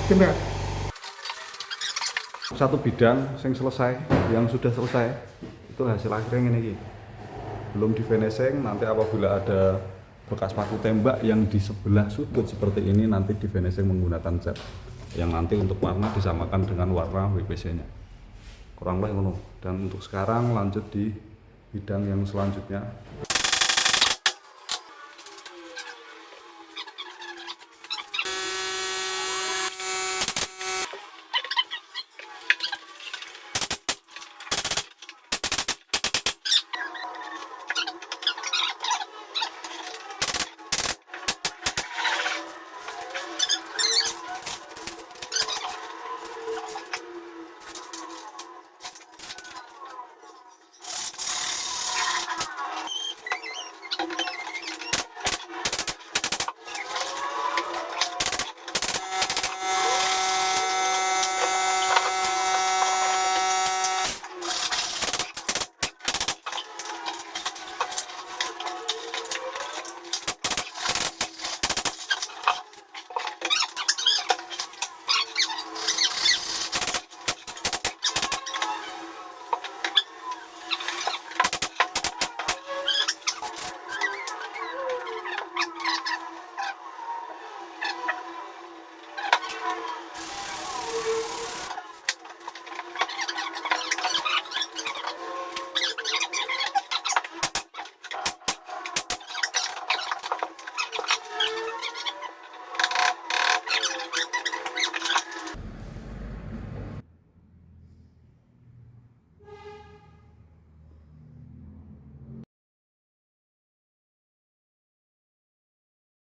Coba. Satu bidang yang sudah selesai itu hasil akhirnya ini. Belum di finishing, nanti apabila ada bekas paku tembak yang di sebelah sudut seperti ini nanti di finishing menggunakan cat yang nanti untuk warna disamakan dengan warna WPC nya, kurang lebih ngono. Dan untuk sekarang lanjut di bidang yang selanjutnya.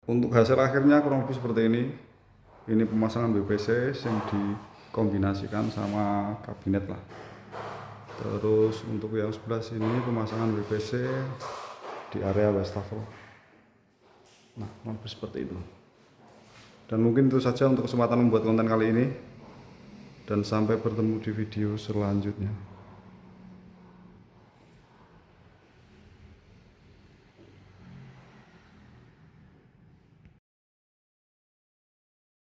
Untuk hasil akhirnya kurang lebih seperti ini. Ini pemasangan WPC yang dikombinasikan sama kabinet lah. Terus untuk yang sebelah sini pemasangan WPC di area Wastafel. Nah, kurang lebih seperti itu. Dan mungkin itu saja untuk kesempatan membuat konten kali ini. Dan sampai bertemu di video selanjutnya.